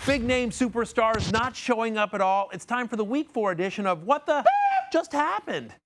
Big name superstars not showing up at all. It's time for the Week 4 edition of What the Just Happened.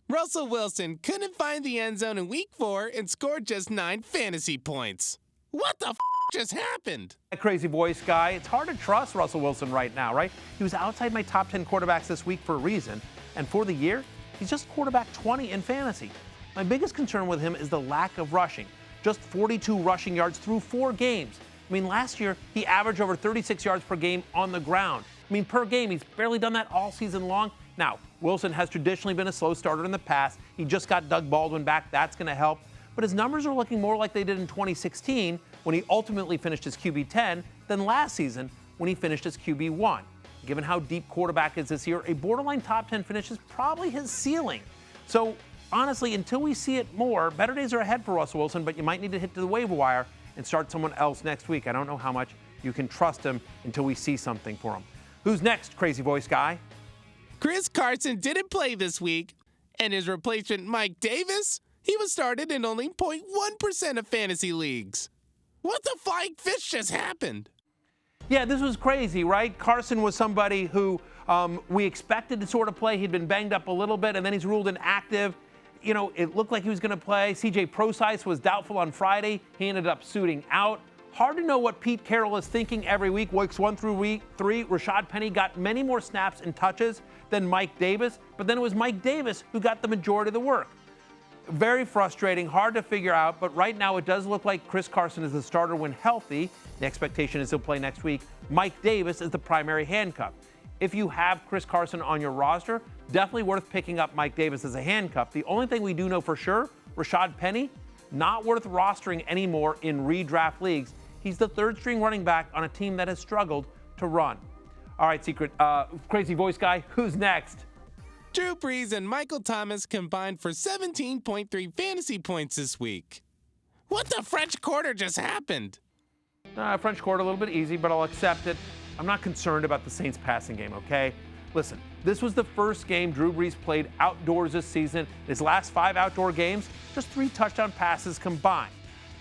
Russell Wilson couldn't find the end zone in Week 4 and scored just 9 fantasy points. What the just happened? That crazy voice guy. It's hard to trust Russell Wilson right now, right? He was outside my top 10 quarterbacks this week for a reason. And for the year, he's just quarterback 20 in fantasy. My biggest concern with him is the lack of rushing. Just 42 rushing yards through 4 games. I mean, last year, he averaged over 36 yards per game on the ground. I mean, per game, he's barely done that all season long. Now, Wilson has traditionally been a slow starter in the past. He just got Doug Baldwin back. That's going to help. But his numbers are looking more like they did in 2016 when he ultimately finished as QB 10 than last season when he finished as QB 1. Given how deep quarterback is this year, a borderline top 10 finish is probably his ceiling. So, honestly, until we see it more, better days are ahead for Russell Wilson, but you might need to hit to the waiver wire and start someone else next week. I don't know how much you can trust him until we see something for him. Who's next, crazy voice guy? Carson didn't play this week, and his replacement, Mike Davis, he was started in only 0.1% of fantasy leagues. What the flying fish just happened? Yeah, this was crazy, right? Carson was somebody who we expected to sort of play. He'd been banged up a little bit, and then he's ruled inactive. You know, it looked like he was going to play. CJ Prosise was doubtful on Friday. He ended up suiting out. Hard to know what Pete Carroll is thinking every week. Weeks 1 through week 3, Rashad Penny got many more snaps and touches than Mike Davis, but then it was Mike Davis who got the majority of the work. Very frustrating, hard to figure out, but right now it does look like Chris Carson is the starter when healthy. The expectation is he'll play next week. Mike Davis is the primary handcuff. If you have Chris Carson on your roster, definitely worth picking up Mike Davis as a handcuff. The only thing we do know for sure, Rashad Penny, not worth rostering anymore in redraft leagues. He's the third string running back on a team that has struggled to run. All right, crazy voice guy, who's next? Drew Brees and Michael Thomas combined for 17.3 fantasy points this week. What the French Quarter just happened? French Quarter, a little bit easy, but I'll accept it. I'm not concerned about the Saints passing game, okay? Listen, this was the first game Drew Brees played outdoors this season. His last 5 outdoor games, just 3 touchdown passes combined.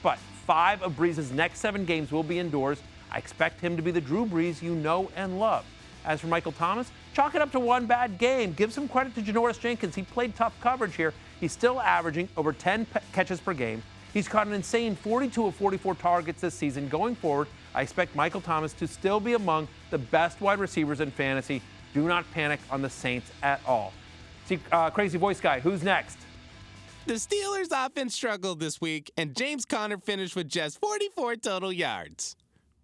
But 5 of Brees' next 7 games will be indoors. I expect him to be the Drew Brees you know and love. As for Michael Thomas, chalk it up to one bad game. Give some credit to Janoris Jenkins. He played tough coverage here. He's still averaging over 10 catches per game. He's caught an insane 42 of 44 targets this season. Going forward, I expect Michael Thomas to still be among the best wide receivers in fantasy. Do not panic on the Saints at all. Crazy voice guy, who's next? The Steelers' offense struggled this week, and James Conner finished with just 44 total yards.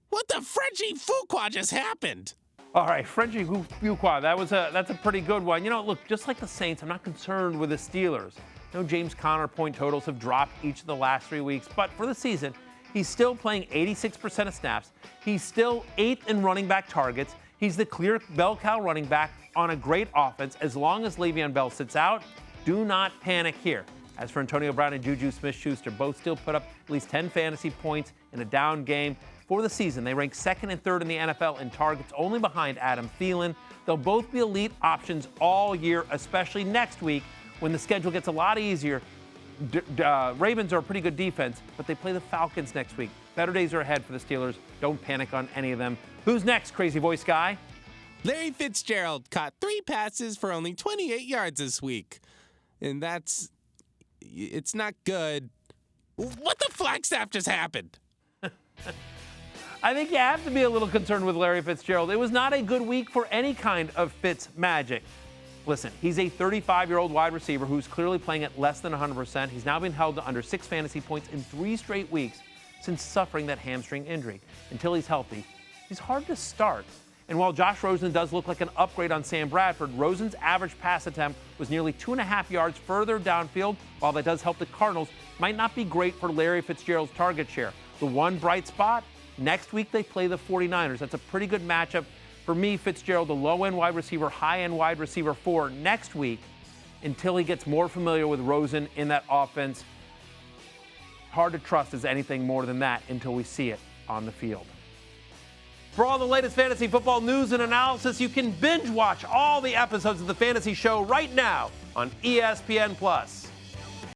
What the Frenchie Fuqua just happened? All right, Frenchie Fuqua, that's a pretty good one. You know, look, just like the Saints, I'm not concerned with the Steelers. I know James Conner point totals have dropped each of the last 3 weeks, but for the season, he's still playing 86% of snaps. He's still 8th in running back targets. He's the clear bell cow running back on a great offense. As long as Le'Veon Bell sits out, do not panic here. As for Antonio Brown and Juju Smith-Schuster, both still put up at least 10 fantasy points in a down game. For the season, they rank 2nd and 3rd in the NFL in targets, only behind Adam Thielen. They'll both be elite options all year, especially next week when the schedule gets a lot easier. Ravens are a pretty good defense, but they play the Falcons next week. Better days are ahead for the Steelers. Don't panic on any of them. Who's next, crazy voice guy? Larry Fitzgerald caught 3 passes for only 28 yards this week. And it's not good. What the Flagstaff just happened? I think you have to be a little concerned with Larry Fitzgerald. It was not a good week for any kind of Fitz magic. Listen, he's a 35-year-old wide receiver who's clearly playing at less than 100%. He's now been held to under 6 fantasy points in 3 straight weeks since suffering that hamstring injury. Until he's healthy, he's hard to start. And while Josh Rosen does look like an upgrade on Sam Bradford, Rosen's average pass attempt was nearly 2.5 yards further downfield. While that does help the Cardinals, might not be great for Larry Fitzgerald's target share. The one bright spot, next week they play the 49ers. That's a pretty good matchup. For me, Fitzgerald, the low-end wide receiver, high-end wide receiver 4 next week until he gets more familiar with Rosen in that offense. Hard to trust as anything more than that until we see it on the field. For all the latest fantasy football news and analysis, you can binge watch all the episodes of the Fantasy Show right now on ESPN+.